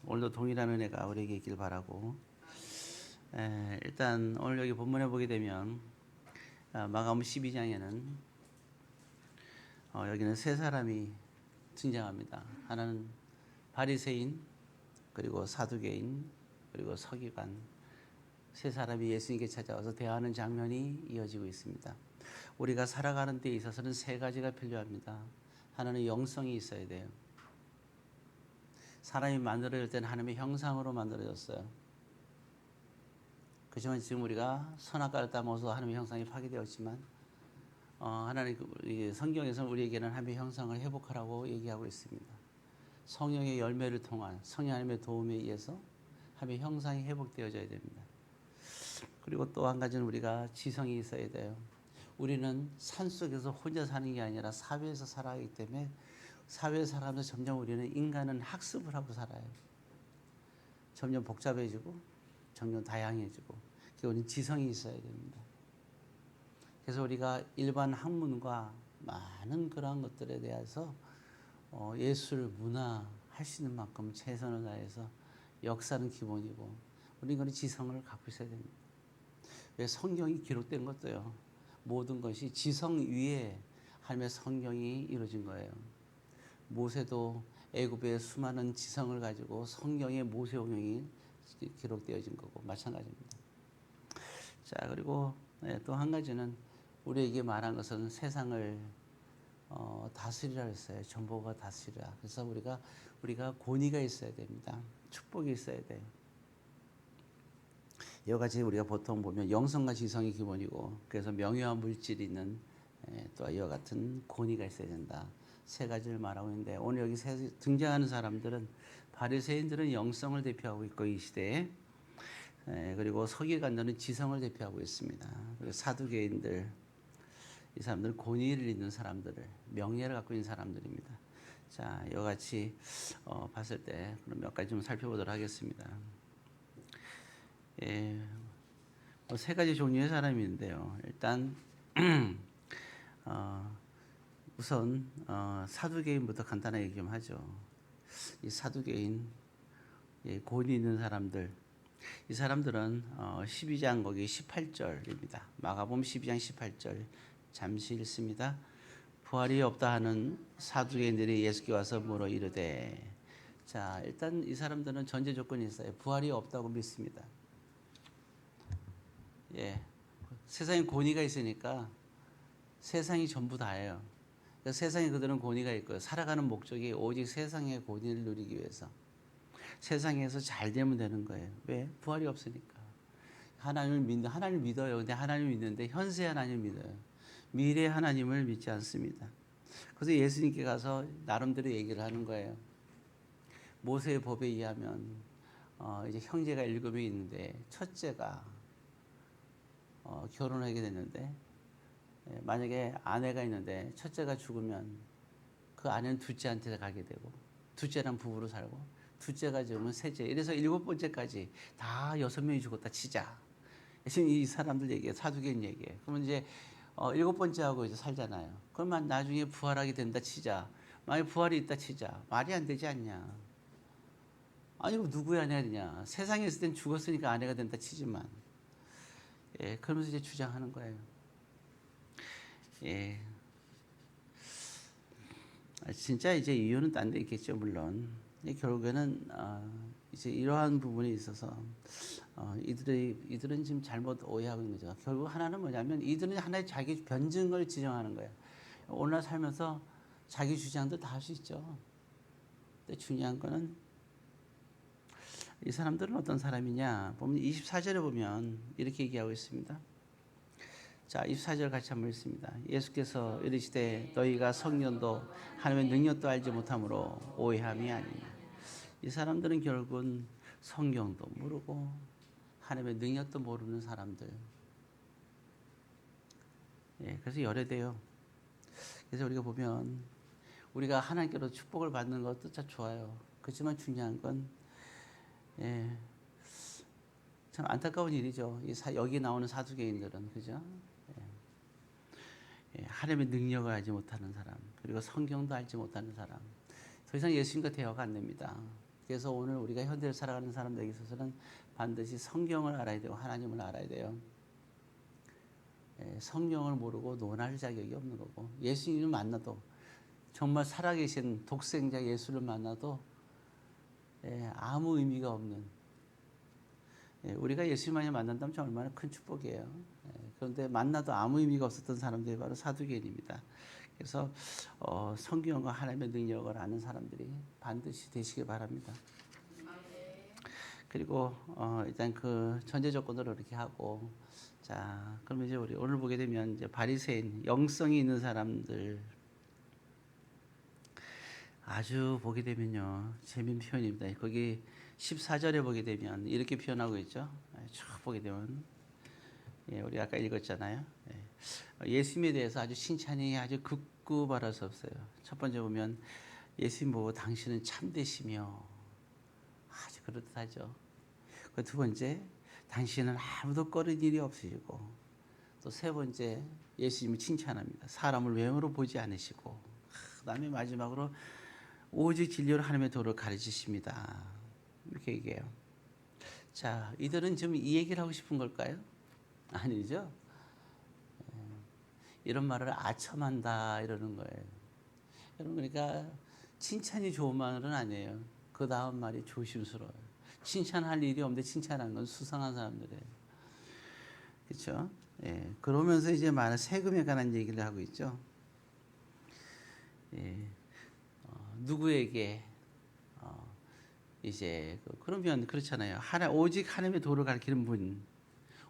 오늘도 동일한 은혜가 우리에게 있길 바라고, 일단 오늘 여기 본문에 보게 되면 마가복음 12장에는 여기는 세 사람이 등장합니다. 하나는 바리새인, 그리고 사두개인, 그리고 서기관, 세 사람이 예수님께 찾아와서 대화하는 장면이 이어지고 있습니다. 우리가 살아가는 데 있어서는 세 가지가 필요합니다. 하나는 영성이 있어야 돼요. 사람이 만들어질 때는 하나님의 형상으로 만들어졌어요. 그렇지만 지금 우리가 선악과를 따먹어서 하나님의 형상이 파괴되었지만 하나님 성경에서는 우리에게는 하나님의 형상을 회복하라고 얘기하고 있습니다. 성령의 열매를 통한 성령 하나님의 도움에 의해서 하나님의 형상이 회복되어져야 됩니다. 그리고 또 한 가지는 우리가 지성이 있어야 돼요. 우리는 산속에서 혼자 사는 게 아니라 사회에서 살아가기 때문에 사회에 살아가면서 점점 우리는 인간은 학습을 하고 살아요. 점점 복잡해지고 점점 다양해지고 우리는 지성이 있어야 됩니다. 그래서 우리가 일반 학문과 많은 그러한 것들에 대해서 예술, 문화 할 수 있는 만큼 최선을 다해서 역사는 기본이고 우리는 그런 지성을 갖고 있어야 됩니다. 왜 성경이 기록된 것도요. 모든 것이 지성 위에 하나님의 성경이 이루어진 거예요. 모세도 애굽의 수많은 지성을 가지고 성경의 모세오경이 기록되어진 거고 마찬가지입니다. 자, 그리고 또 한 가지는 우리에게 말한 것은 세상을 다스리라 했어요. 정보가 다스리라. 그래서 우리가 권위가 있어야 됩니다. 축복이 있어야 돼요. 이와 같이 우리가 보통 보면 영성과 지성이 기본이고 그래서 명예와 물질이 있는 또 이와 같은 권위가 있어야 된다. 세 가지를 말하고 있는데 오늘 여기 등장하는 사람들은 바리새인들은 영성을 대표하고 있고 이 시대에 그리고 서기관들은 지성을 대표하고 있습니다. 그리고 사두개인들 이 사람들은 권위를 있는 사람들을 명예를 갖고 있는 사람들입니다. 자, 이와 같이 봤을 때 그럼 몇 가지 좀 살펴보도록 하겠습니다. 세 가지 종류의 사람인데요. 일단 우선 사두개인부터 간단하게 얘기 좀 하죠. 이 사두개인, 권위 있는 사람들, 이 사람들은 12장 거기 18절입니다. 마가복음 12장 18절 잠시 읽습니다. 부활이 없다 하는 사두개인들이 예수께 와서 물어 이르되, 자, 일단 이 사람들은 전제 조건이 있어요. 부활이 없다고 믿습니다. 세상에 권위가 있으니까 세상이 전부 다예요. 그러니까 세상에 그들은 권위가 있고요. 살아가는 목적이 오직 세상의 권위를 누리기 위해서. 세상에서 잘 되면 되는 거예요. 왜? 부활이 없으니까. 하나님을 믿어요. 근데 하나님을 믿는데 현세 하나님을 믿어요. 미래 하나님을 믿지 않습니다. 그래서 예수님께 가서 나름대로 얘기를 하는 거예요. 모세의 법에 의하면 이제 형제가 7명이 있는데 첫째가 결혼하게 됐는데 만약에 아내가 있는데 첫째가 죽으면 그 아내는 둘째한테 가게 되고 둘째랑 부부로 살고 둘째가 죽으면 셋째 이래서 7번째까지 다 6명이 죽었다 치자. 지금 이 사람들 얘기예요. 사두개인 얘기예요. 그러면 이제 7번째하고 이제 살잖아요. 그러면 나중에 부활하게 된다 치자. 만약에 부활이 있다 치자. 말이 안 되지 않냐. 아니 누구의 아내가 되냐. 세상에 있을 땐 죽었으니까 아내가 된다 치지만 그러면서 이제 주장하는 거예요. 진짜 이제 이유는 딴 데 있겠죠, 물론. 결국에는 이제 이러한 부분에 있어서 이들은 지금 잘못 오해하고 있는 거죠. 결국 하나는 뭐냐면 이들은 하나의 자기 변증을 지정하는 거예요. 오늘날 살면서 자기 주장도 다 할 수 있죠. 근데 중요한 거는 이 사람들은 어떤 사람이냐 보면 24절에 보면 이렇게 얘기하고 있습니다. 자, 24절 같이 한번 읽습니다. 예수께서 이르시되 너희가 성령도 하나님의 능력도 알지 못함으로 오해함이 아니냐. 이 사람들은 결국은 성경도 모르고 하나님의 능력도 모르는 사람들. 그래서 열애돼요. 그래서 우리가 보면 우리가 하나님께로 축복을 받는 것도 참 좋아요. 그렇지만 중요한 건 참 안타까운 일이죠. 여기 나오는 사두개인들은 그죠? 하나님의 능력을 알지 못하는 사람, 그리고 성경도 알지 못하는 사람, 더 이상 예수님과 대화가 안 됩니다. 그래서 오늘 우리가 현대를 살아가는 사람들에게 있어서는 반드시 성경을 알아야 되고 하나님을 알아야 돼요. 성경을 모르고 논할 자격이 없는 거고, 예수님을 만나도 정말 살아계신 독생자 예수를 만나도 아무 의미가 없는, 우리가 예수님만을 만난다면 참 얼마나 큰 축복이에요. 그런데 만나도 아무 의미가 없었던 사람들이 바로 사두개인입니다. 그래서 성경과 하나님의 능력을 아는 사람들이 반드시 되시기 바랍니다. 그리고 일단 그 전제 조건으로 이렇게 하고, 자, 그러면 이제 우리 오늘 보게 되면 이제 바리새인, 영성이 있는 사람들, 아주 보게 되면요 재미있는 표현입니다. 거기 14절에 보게 되면 이렇게 표현하고 있죠. 쭉 보게 되면, 우리 아까 읽었잖아요. 예수님에 대해서 아주 칭찬이 아주 극구 말할 수 없어요. 첫 번째 보면 예수님 보고 당신은 참되시며, 아주 그렇듯하죠. 그 두 번째, 당신은 아무도 꺼린 일이 없으시고, 또 세 번째, 예수님을 칭찬합니다. 사람을 외모로 보지 않으시고, 그다음에 마지막으로 오직 진리로 하나님의 도를 가르치십니다. 이렇게 얘기해요. 자, 이들은 지금 이 얘기를 하고 싶은 걸까요? 아니죠. 이런 말을 아첨한다 이러는 거예요. 여러분, 그러니까 칭찬이 좋은 말은 아니에요. 그 다음 말이 조심스러워요. 칭찬할 일이 없는데 칭찬하는 건 수상한 사람들이에요. 그렇죠? 그러면서 이제 많은 세금에 관한 얘기를 하고 있죠. 누구에게 이제 그러면 그렇잖아요. 오직 하나님의 도를 가리키는 분,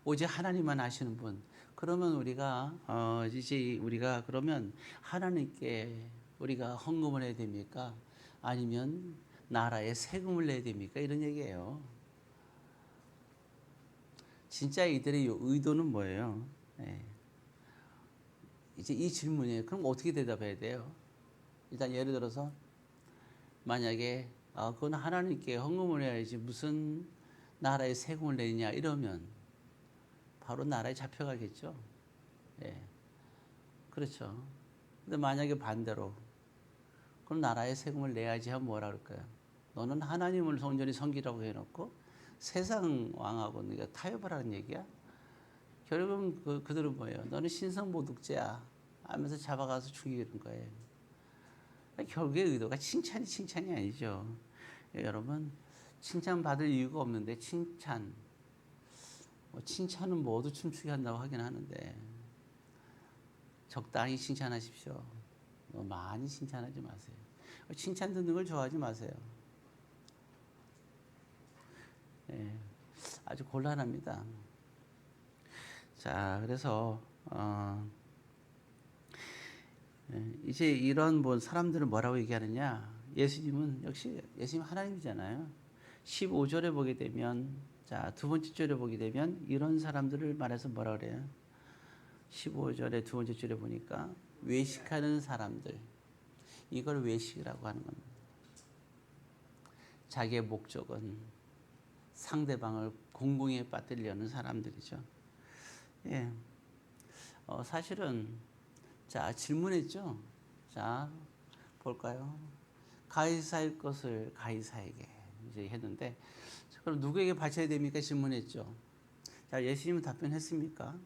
오직 하나님만 아시는 분. 그러면 우리가 이제 우리가 그러면 하나님께 우리가 헌금을 해야 됩니까? 아니면 나라에 세금을 내야 됩니까? 이런 얘기예요. 진짜 이들의 의도는 뭐예요? 이제 이 질문에 그럼 어떻게 대답해야 돼요? 일단 예를 들어서 만약에 그건 하나님께 헌금을 해야지 무슨 나라에 세금을 내냐 이러면 바로 나라에 잡혀가겠죠. 그렇죠. 근데 만약에 반대로 그럼 나라에 세금을 내야지 하면 뭐라 그럴까요? 너는 하나님을 온전히 섬기라고 해놓고 세상 왕하고 네가 타협을 하는 얘기야? 결국은 그들은 뭐예요? 너는 신성모독죄야 하면서 잡아가서 죽이는 거예요. 결국에 의도가 칭찬이 아니죠. 여러분, 칭찬받을 이유가 없는데 칭찬은 모두 춤추게 한다고 하긴 하는데 적당히 칭찬하십시오. 많이 칭찬하지 마세요. 칭찬 듣는 걸 좋아하지 마세요. 아주 곤란합니다. 자, 그래서 이제 이런 사람들은 뭐라고 얘기하느냐? 예수님은 역시 예수님 하나님이잖아요. 15절에 보게 되면, 자, 두 번째 절에 보게 되면 이런 사람들을 말해서 뭐라 그래요? 15절에 두 번째 절에 보니까 외식하는 사람들, 이걸 외식이라고 하는 겁니다. 자기의 목적은 상대방을 공공에 빠뜨리려는 사람들이죠. 사실은 자, 질문했죠. 자, 볼까요? 가이사의 것을 가이사에게 이제 했는데, 그럼 누구에게 바쳐야 됩니까? 질문했죠. 자, 예수님은 답변했습니까?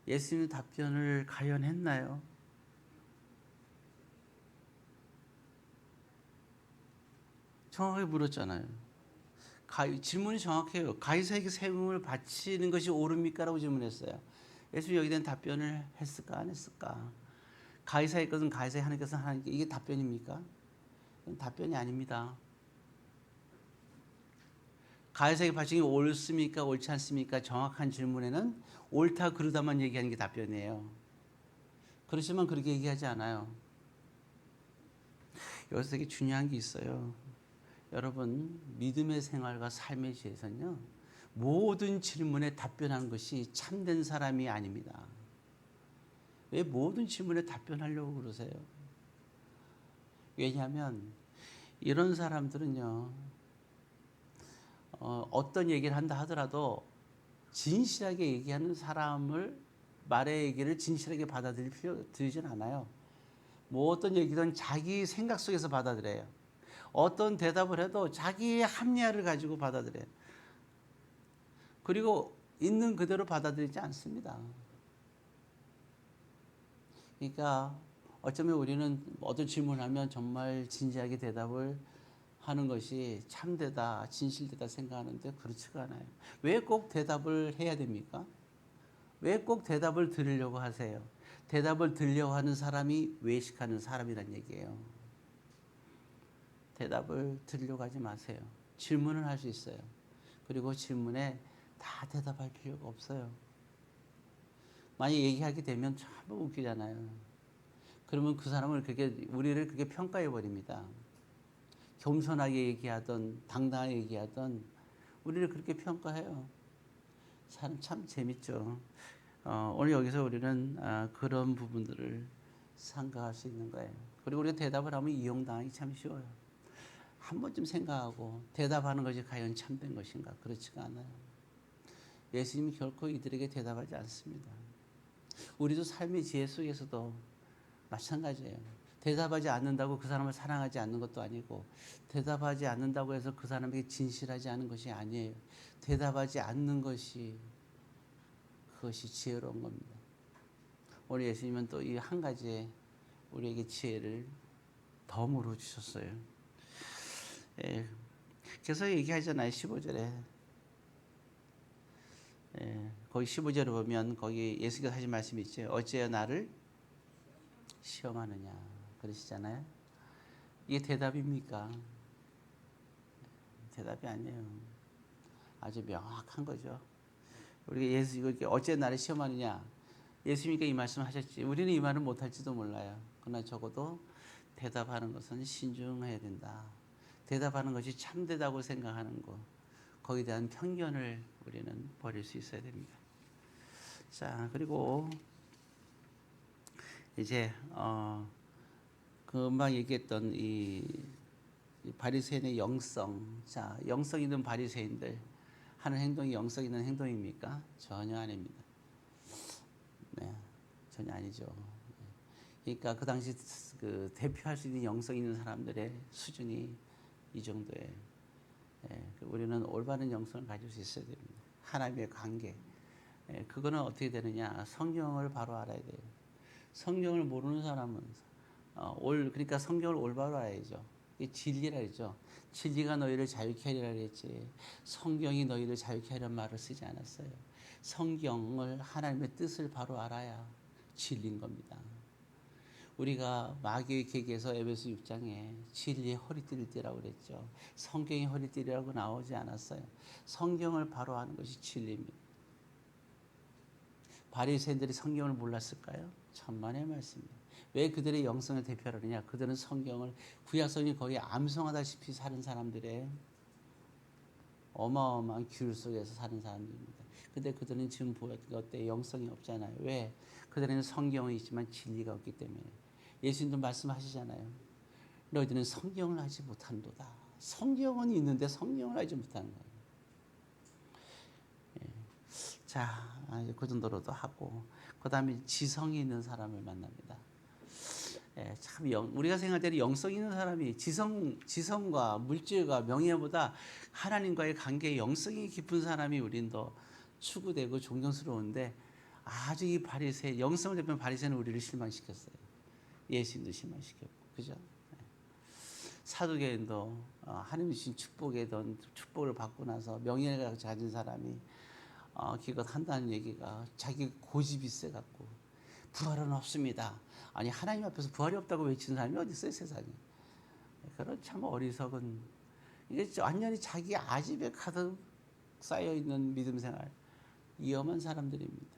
예수님은 답변을 과연 했나요? 정확하게 물었잖아요. 질문이 정확해요. 가이사에게 세금을 바치는 것이 옳습니까? 라고 질문했어요. 예수님이 여기에 대한 답변을 했을까 안 했을까? 가이사의 것은 가이사의, 하나님의 것은 하나님께, 이게 답변입니까? 이건 답변이 아닙니다. 가이사에게 바치는 게 옳습니까 옳지 않습니까? 정확한 질문에는 옳다 그르다만 얘기하는 게 답변이에요. 그렇지만 그렇게 얘기하지 않아요. 여기서 되게 중요한 게 있어요. 여러분, 믿음의 생활과 삶의 지혜에서는요, 모든 질문에 답변하는 것이 참된 사람이 아닙니다. 왜 모든 질문에 답변하려고 그러세요? 왜냐하면 이런 사람들은요, 어떤 얘기를 한다 하더라도 진실하게 얘기하는 사람을, 말의 얘기를 진실하게 받아들이진 않아요. 뭐 어떤 얘기든 자기 생각 속에서 받아들여요. 어떤 대답을 해도 자기의 합리화를 가지고 받아들여요. 그리고 있는 그대로 받아들이지 않습니다. 그러니까 어쩌면 우리는 어떤 질문을 하면 정말 진지하게 대답을 하는 것이 참되다, 진실되다 생각하는데 그렇지가 않아요. 왜 꼭 대답을 해야 됩니까? 왜 꼭 대답을 들으려고 하세요? 대답을 들으려고 하는 사람이 외식하는 사람이란 얘기예요. 대답을 들으려고 하지 마세요. 질문을 할 수 있어요. 그리고 질문에 다 대답할 필요가 없어요. 만약 얘기하게 되면 참 웃기잖아요. 그러면 그 사람을 우리를 그렇게 평가해 버립니다. 겸손하게 얘기하던 당당하게 얘기하던 우리를 그렇게 평가해요. 사람 참 재밌죠. 오늘 여기서 우리는 그런 부분들을 생각할 수 있는 거예요. 그리고 우리가 대답을 하면 이용당하기 참 쉬워요. 한 번쯤 생각하고 대답하는 것이 과연 참된 것인가? 그렇지가 않아요. 예수님이 결코 이들에게 대답하지 않습니다. 우리도 삶의 지혜 속에서도 마찬가지예요. 대답하지 않는다고 그 사람을 사랑하지 않는 것도 아니고, 대답하지 않는다고 해서 그 사람에게 진실하지 않은 것이 아니에요. 대답하지 않는 것이 그것이 지혜로운 겁니다. 오늘 예수님은 또 이 한 가지에 우리에게 지혜를 덤으로 주셨어요. 예, 그래서 얘기하잖아요. 15절에 거기 15절에 보면 거기 예수께서 하신 말씀이 있죠. 어찌하여 나를 시험하느냐 그러시잖아요. 이게 대답입니까? 대답이 아니에요. 아주 명확한 거죠. 우리가 예수 이거 어째 나를 시험하느냐? 예수님께 이 말씀을 하셨지. 우리는 이 말을 못할지도 몰라요. 그러나 적어도 대답하는 것은 신중해야 된다. 대답하는 것이 참되다고 생각하는 것, 거기에 대한 편견을 우리는 버릴 수 있어야 됩니다. 자, 그리고 이제 금방 얘기했던 이 바리새인의 영성. 자, 영성 있는 바리새인들 하는 행동이 영성 있는 행동입니까? 전혀 아닙니다. 네, 전혀 아니죠. 그러니까 그 당시 그 대표할 수 있는 영성 있는 사람들의 수준이 이 정도예요. 우리는 올바른 영성을 가질 수 있어야 됩니다. 하나님의 관계. 그거는 어떻게 되느냐? 성경을 바로 알아야 돼요. 성경을 모르는 사람은 그러니까 성경을 올바로 알아야죠. 이게 진리라 했죠. 진리가 너희를 자유케 하리라 했지. 성경이 너희를 자유케 하리라는 말을 쓰지 않았어요. 성경을 하나님의 뜻을 바로 알아야 진리인 겁니다. 우리가 마귀의 계계에서 에베소 6장에 진리의 허리띠를 띠라고 그랬죠. 성경의 허리띠라고 나오지 않았어요. 성경을 바로 아는 것이 진리입니다. 바리새인들이 성경을 몰랐을까요? 천만의 말씀입니다. 왜 그들의 영성을 대표하느냐? 그들은 성경을 구약성이 거의 암송하다시피 사는 사람들의 어마어마한 귤 속에서 사는 사람들입니다. 근데 그들은 지금 보였던 때 영성이 없잖아요. 왜? 그들은 성경은 있지만 진리가 없기 때문에. 예수님도 말씀하시잖아요. 너희들은 성경을 알지 못한도다. 성경은 있는데 성경을 알지 못하는 거예요. 자, 그 정도로도 하고, 그 다음에 지성이 있는 사람을 만납니다. 참 우리가 생각할 때는 영성 있는 사람이 지성과 물질과 명예보다 하나님과의 관계에 영성이 깊은 사람이 우린 더 추구되고 존경스러운데, 아주 이 바리새 영성을 대표하는 바리새는 우리를 실망시켰어요. 예수님도 실망시켰고, 그죠? 사두개인도 하나님 주신 축복을 받고 나서 명예를 가진 사람이 기껏 한다는 얘기가 자기 고집이 세갖고 부활은 없습니다. 아니 하나님 앞에서 부활이 없다고 외치는 사람이 어디 있어요 세상에. 그런 참 어리석은, 이게 완전히 자기 아집에 가득 쌓여있는 믿음 생활, 위험한 사람들입니다.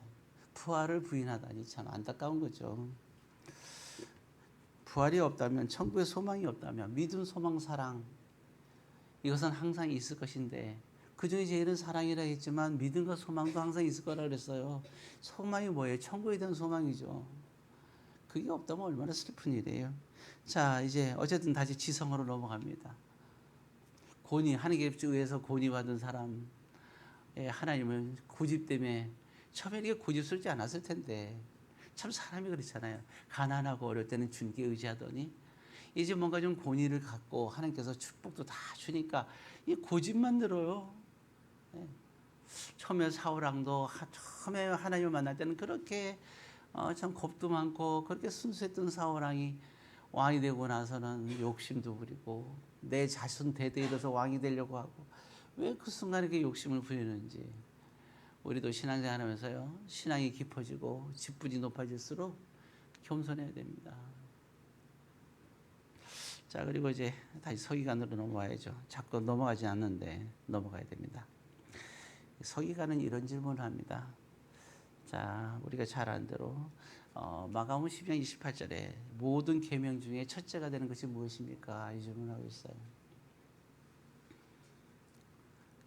부활을 부인하다니 참 안타까운 거죠. 부활이 없다면, 천국에 소망이 없다면, 믿음, 소망, 사랑, 이것은 항상 있을 것인데, 그 중에 제일은 사랑이라 했지만 믿음과 소망도 항상 있을 거라 그랬어요. 소망이 뭐예요? 천국에 대한 소망이죠. 그게 없다면 얼마나 슬픈 일이에요. 자, 이제 어쨌든 다시 지성으로 넘어갑니다. 하나님께 의해서 권위받은 사람, 하나님은 고집 때문에 처음에 이렇게 고집스럽지 않았을 텐데, 참 사람이 그렇잖아요. 가난하고 어려울 때는 주님께 의지하더니 이제 뭔가 좀 권위를 갖고 하나님께서 축복도 다 주니까 이 고집만 들어요. 예. 처음에 사울왕도 처음에 하나님을 만날 때는 그렇게 참 겁도 많고 그렇게 순수했던 사울왕이 왕이 되고 나서는 욕심도 부리고 내 자손 대대 이어서 왕이 되려고 하고 왜 그 순간에 이렇게 욕심을 부리는지 우리도 신앙생활 하면서요 신앙이 깊어지고 직분이 높아질수록 겸손해야 됩니다. 자 그리고 이제 다시 서기관으로 넘어와야죠. 자꾸 넘어가지 않는데 넘어가야 됩니다. 서기관은 이런 질문을 합니다. 자 우리가 잘 아는 대로 마가복음 10장 28절에 모든 계명 중에 첫째가 되는 것이 무엇입니까? 이 질문을 하고 있어요.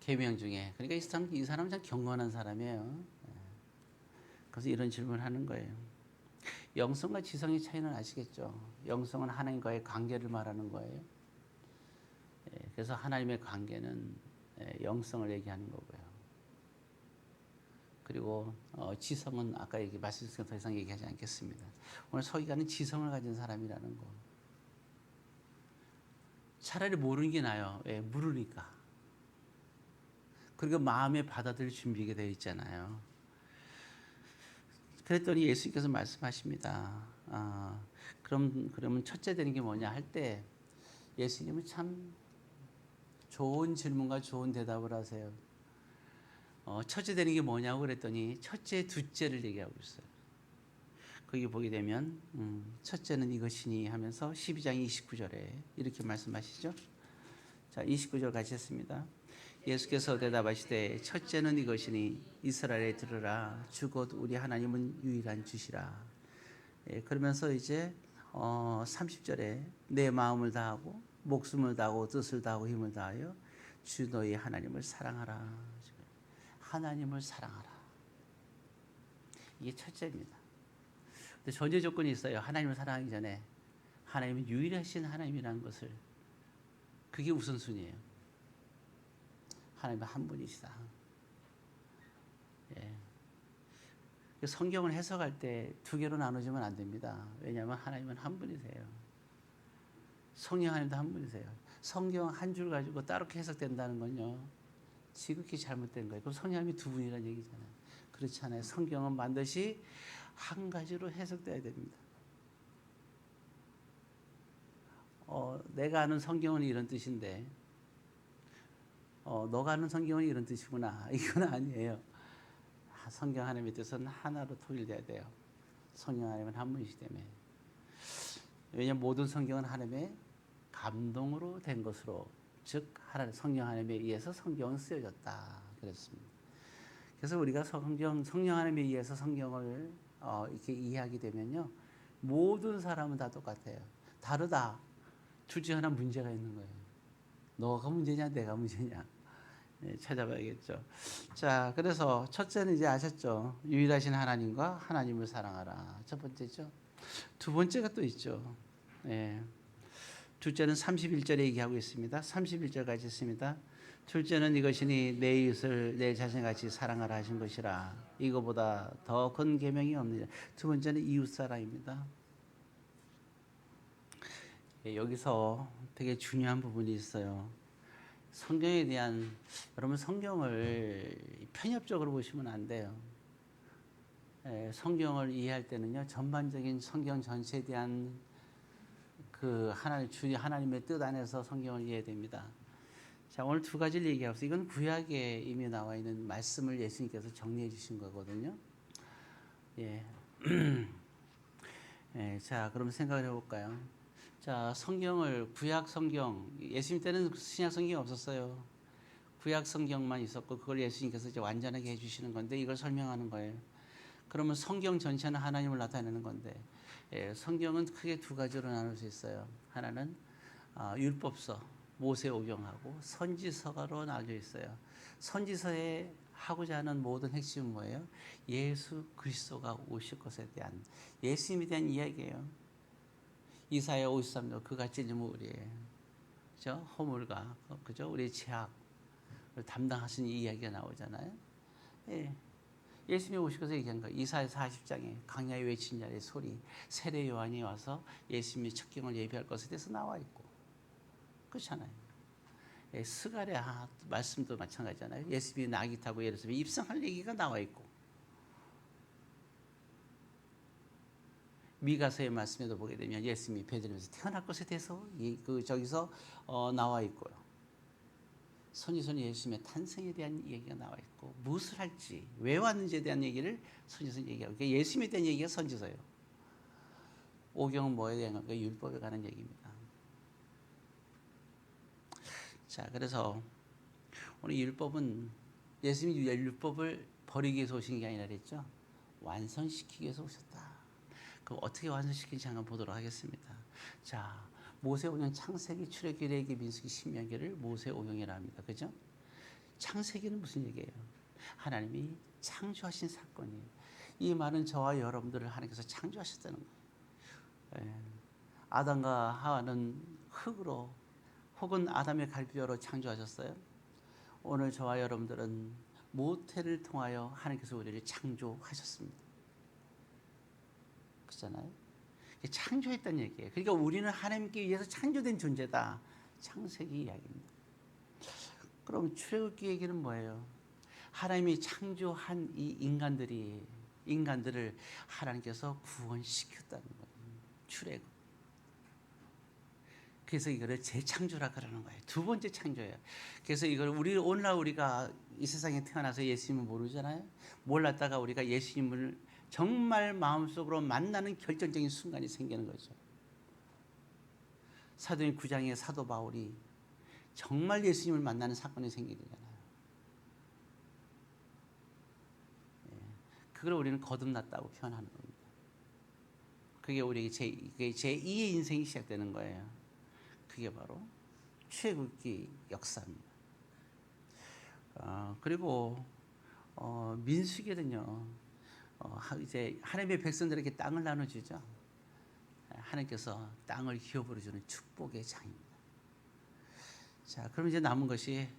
계명 중에 그러니까 이 사람은 참 경건한 사람이에요. 그래서 이런 질문을 하는 거예요. 영성과 지성의 차이는 아시겠죠? 영성은 하나님과의 관계를 말하는 거예요. 그래서 하나님의 관계는 영성을 얘기하는 거고요. 그리고 지성은 아까 말씀드린 것처럼 더 이상 얘기하지 않겠습니다. 오늘 서기관은 지성을 가진 사람이라는 거. 차라리 모르는 게 나아요. 왜? 모르니까. 그리고 마음에 받아들일 준비가 되어 있잖아요. 그랬더니 예수님께서 말씀하십니다. 그러면 첫째 되는 게 뭐냐 할 때 예수님은 참 좋은 질문과 좋은 대답을 하세요. 첫째 되는 게 뭐냐고 그랬더니 첫째, 둘째를 얘기하고 있어요. 거기 보게 되면 첫째는 이것이니 하면서 12장 29절에 이렇게 말씀하시죠. 자, 29절 같이 했습니다. 예수께서 대답하시되 첫째는 이것이니 이스라엘에 들으라 주 곧 우리 하나님은 유일한 주시라. 그러면서 이제 30절에 내 마음을 다하고 목숨을 다하고 뜻을 다하고 힘을 다하여 주 너희 하나님을 사랑하라. 하나님을 사랑하라. 이게 첫째입니다. 근데 전제 조건이 있어요. 하나님을 사랑하기 전에 하나님은 유일하신 하나님이라는 것을 그게 우선순위예요. 하나님은 한 분이시다. 예. 성경을 해석할 때 두 개로 나누지면 안 됩니다. 왜냐하면 하나님은 한 분이세요. 성령 하나님도 한 분이세요. 성경 한 줄 가지고 따로 해석된다는 건요. 지극히 잘못된 거예요. 그럼 성령 하나님이 두 분이라는 얘기잖아요. 그렇지 않아요. 성경은 반드시 한 가지로 해석돼야 됩니다. 내가 아는 성경은 이런 뜻인데 너가 아는 성경은 이런 뜻이구나. 이건 아니에요. 성경 하나님의 뜻은 하나로 통일돼야 돼요. 성령 하나님은 한 분이시기 때문에. 왜냐하면 모든 성경은 하나님의 감동으로 된 것으로 즉 하나님 성령 하나님에 의해서 성경은 쓰여졌다. 그랬습니다. 그래서 우리가 성령 하나님에 의해서 성경을 이렇게 이해하게 되면요. 모든 사람은 다 똑같아요. 다르다. 둘 중 하나 문제가 있는 거예요. 너가 문제냐 내가 문제냐 찾아봐야겠죠. 자 그래서 첫째는 이제 아셨죠. 유일하신 하나님과 하나님을 사랑하라. 첫 번째죠. 두 번째가 또 있죠. 둘째는 31절에 얘기하고 있습니다. 31절 같이 있습니다. 둘째는 이것이니 내 이웃을 내 자신같이 사랑하라 하신 것이라. 이거보다 더 큰 계명이 없느니라. 두 번째는 이웃 사랑입니다. 여기서 되게 중요한 부분이 있어요. 성경에 대한 여러분 성경을 편협적으로 보시면 안 돼요. 성경을 이해할 때는요 전반적인 성경 전체에 대한 그 하나님의 뜻 안에서 성경을 이해해야 됩니다. 자 오늘 두 가지를 얘기하고 있어요. 이건 구약에 이미 나와 있는 말씀을 예수님께서 정리해 주신 거거든요. 예. 자 그럼 생각을 해볼까요? 자, 성경을 구약 성경 예수님 때는 신약 성경이 없었어요. 구약 성경만 있었고 그걸 예수님께서 이제 완전하게 해주시는 건데 이걸 설명하는 거예요. 그러면 성경 전체는 하나님을 나타내는 건데 성경은 크게 두 가지로 나눌 수 있어요. 하나는 율법서 모세오경하고 선지서가로 나눠져 있어요. 선지서에 하고자 하는 모든 핵심은 뭐예요? 예수 그리스도가 오실 것에 대한 예수님에 대한 이야기예요. 이사야 53절 그가 찔린 우리의 그죠? 허물과 그죠? 우리의 죄악을 담당하신 이야기가 나오잖아요. 예. 예수님이 오시고서 얘기한 거예요. 이사야 40장에 광야에 외친 자의 소리, 세례 요한이 와서 예수님이 첫 경을 예비할 것에 대해서 나와 있고, 그렇잖아요. 스가랴 말씀도 마찬가지잖아요. 예수님이 나귀 타고 예루살렘에 입성할 얘기가 나와 있고, 미가서의 말씀에도 보게 되면 예수님이 베들레헴에서 태어날 것에 대해서 저기서 나와 있고요. 선지서는 예수님의 탄생에 대한 얘기가 나와 있고, 무엇을 할지, 왜 왔는지에 대한 얘기를 선지서는 얘기하고, 그러니까 예수님에 대한 얘기가 선지서예요. 오경은 뭐에 대한 건가? 율법에 관한 얘기입니다. 자, 그래서 오늘 율법은 예수님이 율법을 버리기 위해서 오신 게 아니라 그랬죠. 완성시키기 위해서 오셨다. 그럼 어떻게 완성시키는지 한번 보도록 하겠습니다. 자, 모세오경 창세기, 출애굽기, 레위기, 민수기, 신명기를 모세오경이라 합니다. 그죠? 창세기는 무슨 얘기예요? 하나님이 창조하신 사건이에요. 이 말은 저와 여러분들을 하나님께서 창조하셨다는 거예요. 아담과 하와는 흙으로 혹은 아담의 갈비뼈로 창조하셨어요. 오늘 저와 여러분들은 모태를 통하여 하나님께서 우리를 창조하셨습니다. 그렇잖아요. 창조했다는 얘기예요. 그러니까 우리는 하나님께 의해서 창조된 존재다. 창세기 이야기입니다. 그럼 출애굽기 얘기는 뭐예요? 하나님이 창조한 이 인간들을 하나님께서 구원시켰다는 거예요. 출애굽. 그래서 이거를 재창조라 그러는 거예요. 두 번째 창조예요. 그래서 이걸 오늘날 우리가 이 세상에 태어나서 예수님을 모르잖아요. 몰랐다가 우리가 예수님을 정말 마음속으로 만나는 결정적인 순간이 생기는 거죠. 사도행 9장의 사도 바울이 정말 예수님을 만나는 사건이 생기잖아요. 그걸 우리는 거듭났다고 표현하는 겁니다. 그게 우리에게 제2의 인생이 시작되는 거예요. 그게 바로 출애굽기 역사입니다. 그리고 민수기는요, 이제 하나님의 백성들에게 땅을 나눠주죠. 하나님께서 땅을 기업으로 주는 축복의 장입니다. 자, 그럼 이제 남은 것이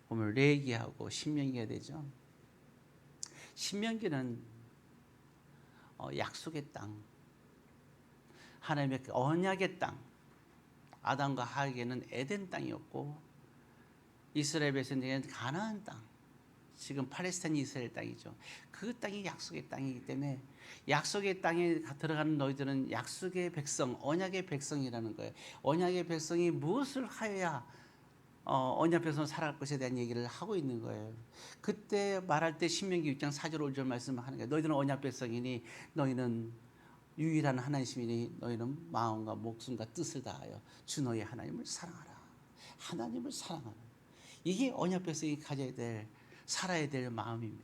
보면 레위기하고 신명기가 되죠. 신명기는 약속의 땅, 하나님의 언약의 땅, 아담과 하와에게는 에덴 땅이었고 이스라엘 백성에게는 가나안 땅, 지금 팔레스타인 이스라엘 땅이죠. 그 땅이 약속의 땅이기 때문에 약속의 땅에 들어가는 너희들은 약속의 백성, 언약의 백성이라는 거예요. 언약의 백성이 무엇을 하여야 언약 백성으로 살아갈 것에 대한 얘기를 하고 있는 거예요. 그때 말할 때 신명기 6장 4절 5절 말씀하는 거예요. 너희들은 언약 백성이니 너희는 유일한 하나님이니 너희는 마음과 목숨과 뜻을 다하여 주 너희 하나님을 사랑하라. 하나님을 사랑하라. 이게 언약 백성이 가져야 될, 살아야 될 마음입니다.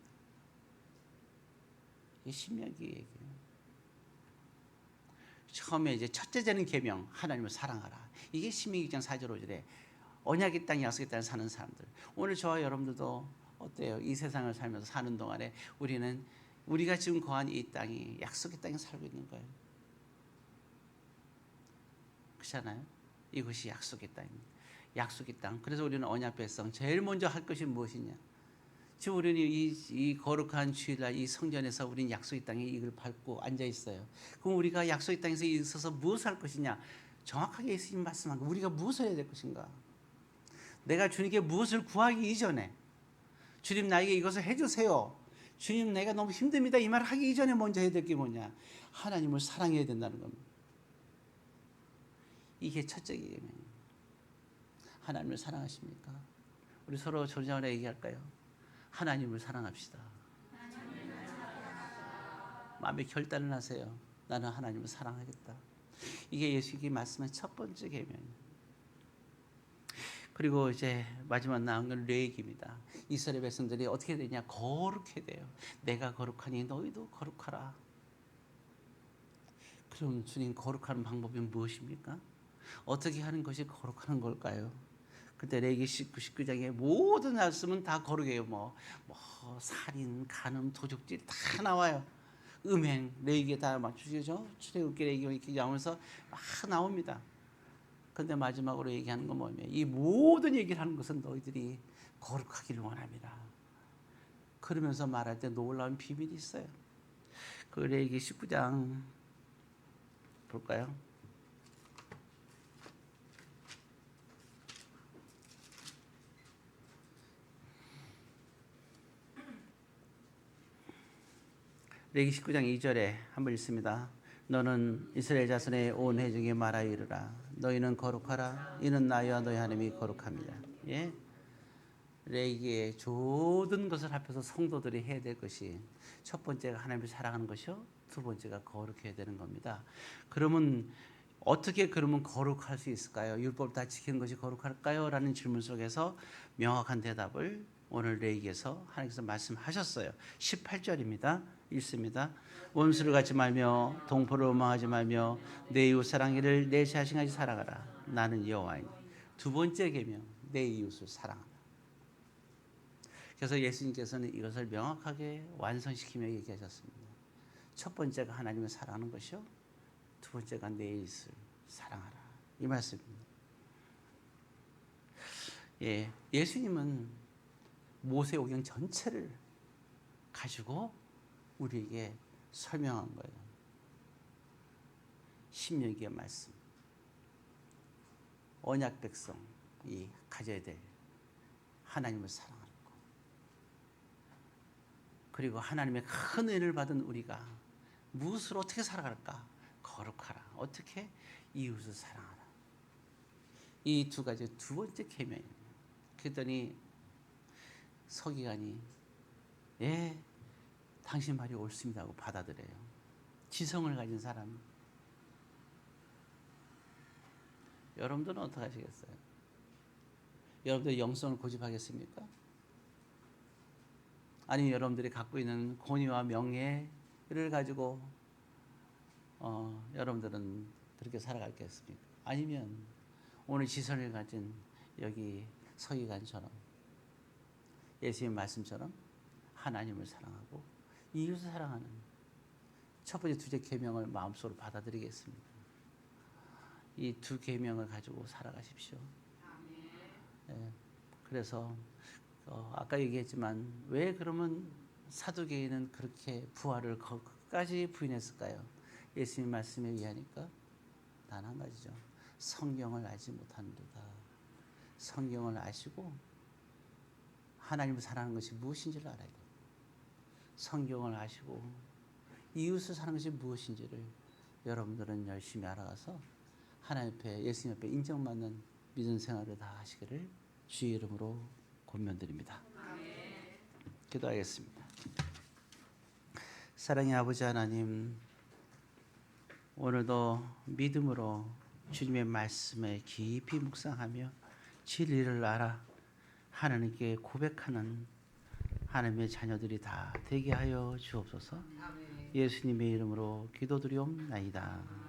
이게 신명기 얘기예요. 처음에 이제 첫째째는 계명, 하나님을 사랑하라. 이게 신명기 6장 4절 5절에 언약의 땅, 약속의 땅에 사는 사람들. 오늘 저와 여러분들도 어때요? 이 세상을 살면서 사는 동안에 우리가 지금 거한 이 땅이 약속의 땅에 살고 있는 거예요. 그렇잖아요? 이것이 약속의 땅입니다. 약속의 땅. 그래서 우리는 언약 백성. 제일 먼저 할 것이 무엇이냐? 지금 우리는 이 거룩한 주일날 이 성전에서 우리는 약속의 땅에 이걸 밟고 앉아 있어요. 그럼 우리가 약속의 땅에서 있어서 무엇을 할 것이냐? 정확하게 예수님 말씀한 거. 우리가 무엇을 해야 될 것인가? 내가 주님께 무엇을 구하기 이전에 주님 나에게 이것을 해주세요. 주님 내가 너무 힘듭니다. 이 말을 하기 이전에 먼저 해야 될 게 뭐냐? 하나님을 사랑해야 된다는 겁니다. 이게 첫째 계명이에요. 하나님을 사랑하십니까? 우리 서로 조정하려 얘기할까요? 하나님을 사랑합시다. 마음의 결단을 하세요. 나는 하나님을 사랑하겠다. 이게 예수님이 말씀한 첫 번째 계명이에요. 그리고 이제 마지막 나온 건 레위기입니다. 이스라엘 백성들이 어떻게 되냐? 거룩해야 돼요. 내가 거룩하니 너희도 거룩하라. 그럼 주님 거룩하는 방법이 무엇입니까? 어떻게 하는 것이 거룩한 걸까요? 그때 레위기 19장의 모든 말씀은 다 거룩해요. 뭐 살인, 간음, 도적질 다 나와요. 음행, 레위기에 다 맞추죠. 출애굽기, 레위기 이렇게 나오면서 막 나옵니다. 그런데 마지막으로 얘기하는 건 뭐냐면 이 모든 얘기를 하는 것은 너희들이 거룩하기를 원합니다. 그러면서 말할 때 놀라운 비밀이 있어요. 그 레위기 19장 볼까요? 레위기 19장 2절에 한번 읽습니다. 너는 이스라엘 자손의 온 회중에 말하여 이르라. 너희는 거룩하라. 이는 나와 너희 하나님이 거룩함이라. 예? 레위기의 모든 것을 합해서 성도들이 해야 될 것이 첫 번째가 하나님을 사랑하는 것이요, 두 번째가 거룩해야 되는 겁니다. 그러면 어떻게 그러면 거룩할 수 있을까요? 율법 다 지키는 것이 거룩할까요? 라는 질문 속에서 명확한 대답을 오늘 레위기에서 하나님께서 말씀하셨어요. 18절입니다. 읽습니다. 원수를 갖지 말며 동포를 원망하지 말며 내 이웃 사랑이를 내 자신같이 사랑하라. 나는 여호와이니. 두 번째 계명, 내 이웃을 사랑하라. 그래서 예수님께서는 이것을 명확하게 완성시키며 얘기하셨습니다. 첫 번째가 하나님을 사랑하는 것이요, 두 번째가 내 이웃을 사랑하라. 이 말씀입니다. 예, 예수님은 모세오경 전체를 가지고 우리에게 설명한 거예요. 신명기의 말씀, 언약 백성이 가져야 될 하나님을 사랑하는 것, 그리고 하나님의 큰 은혜를 받은 우리가 무엇으로 어떻게 살아갈까? 거룩하라. 어떻게? 이웃을 사랑하라. 이 두 가지 두 번째 계명입니다. 그랬더니 서기관이 예, 당신 말이 옳습니다 하고 받아들여요. 지성을 가진 사람. 여러분들은 어떻게 하시겠어요? 여러분들 영성을 고집하겠습니까? 아니면 여러분들이 갖고 있는 권위와 명예를 가지고 여러분들은 그렇게 살아가겠습니까? 아니면 오늘 지성을 가진 여기 서기관처럼 예수님 말씀처럼 하나님을 사랑하고 이웃을 사랑하는 첫 번째, 두째 계명을 마음속으로 받아들이겠습니다. 이 두 계명을 가지고 살아가십시오. 예, 그래서 아까 얘기했지만 왜 그러면 사두개인은 그렇게 부활을 끝까지 부인했을까요? 예수님 말씀에 의하니까 단 한 가지죠. 성경을 알지 못하는도다. 성경을 아시고 하나님을 사랑하는 것이 무엇인지를 알아야 돼요. 성경을 아시고 이웃을 사랑하는 것이 무엇인지를 여러분들은 열심히 알아가서 하나님 앞에, 예수님 앞에 인정받는 믿음 생활을 다 하시기를 주의 이름으로 권면드립니다. 기도하겠습니다. 사랑의 아버지 하나님, 오늘도 믿음으로 주님의 말씀에 깊이 묵상하며 진리를 알아 하나님께 고백하는 하나님의 자녀들이 다 되게 하여 주옵소서. 예수님의 이름으로 기도드리옵나이다.